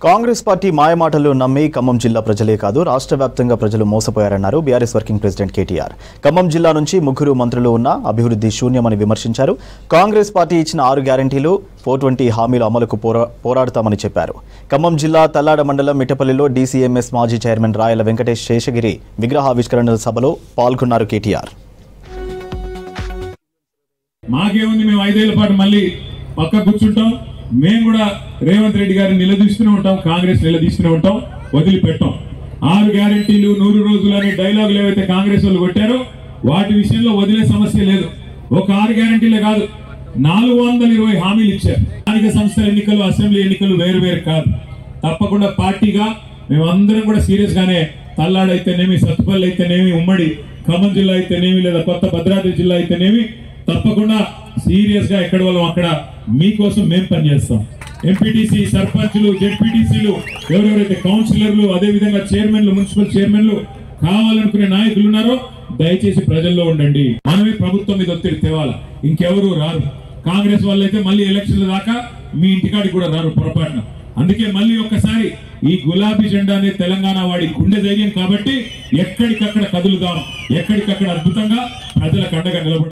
Congress party మాయమాటలు నమ్మి ఖమ్మం జిల్లా ప్రజలే కాదు రాష్ట్ర వ్యాప్తంగా ప్రజలు మోసపోయారన్నారు బీఆర్ఎస్ వర్కింగ్ ప్రెసిడెంట్ కేటీఆర్. ఖమ్మం జిల్లా నుంచి 3 మంత్రులు ఉన్న అభివృద్ధి శూన్యమని విమర్శించారు. కాంగ్రెస్ పార్టీ ఇచ్చిన 6 గ్యారంటీలు 420 హామీల అమలుకు పోరాడతామని చెప్పారు. ఖమ్మం జిల్లా తల్లాడ మండలం మిట్టపల్లిలో డీసీఎంఎస్ మాజీ చైర్మన్ రాయల వెంకటేష్ శేషగిరి విగ్రహావిష్కరణ సభలో పాల్గొన్నారు కేటీఆర్. మాకేముంది, మేము 5 ఏళ్ల పాటు మళ్ళీ పక్క కూర్చుంటాం. మేము కూడా రేవంత్ రెడ్డి గారిని నిలదీస్తూనే ఉంటాం, కాంగ్రెస్ నిలదీస్తూనే ఉంటాం, వదిలిపెట్టాం. 6 గ్యారెంటీలు 100 రోజులు అనే డైలాగులు ఏవైతే కాంగ్రెస్ వాళ్ళు కొట్టారో వాటి విషయంలో వదిలే సమస్య లేదు. ఒక 6 గ్యారెంటీలే కాదు, 420 హామీలు ఇచ్చారు. స్థానిక సంస్థల ఎన్నికలు, అసెంబ్లీ ఎన్నికలు వేరు కాదు. తప్పకుండా పార్టీగా మేమందరం కూడా సీరియస్ గానే తల్లాడైతేనేమి, సత్తుపల్లి అయితేనేమి, ఉమ్మడి ఖమ్మం జిల్లా అయితేనేమి, లేదా కొత్త భద్రాద్రి జిల్లా అయితేనేమి తప్పకుండా సీరియస్ గా ఎక్కడ వాళ్ళం అక్కడ మీకోసం మేము పనిచేస్తాం. ఎంపీటీసీ, సర్పంచ్లు, జెడ్పీటీసీలు, ఎవరెవరైతే కౌన్సిలర్లు, అదేవిధంగా చైర్మన్లు, మున్సిపల్ చైర్మన్లు కావాలనుకునే నాయకులు ఉన్నారో దయచేసి ప్రజల్లో ఉండండి. మనమే ప్రభుత్వం మీద ఒత్తిడి తేవాలా, ఇంకెవరు రారు. కాంగ్రెస్ వాళ్ళు అయితే మళ్ళీ ఎలక్షన్ల దాకా మీ ఇంటికాడికి కూడా రారు పొరపాటున. అందుకే మళ్ళీ ఒక్కసారి ఈ గులాబీ జెండా అనేది తెలంగాణ వాడి గుండె ధైర్యం కాబట్టి ఎక్కడికక్కడ కదులుదాం, ఎక్కడికక్కడ అద్భుతంగా ప్రజలకు అండగా నిలబడి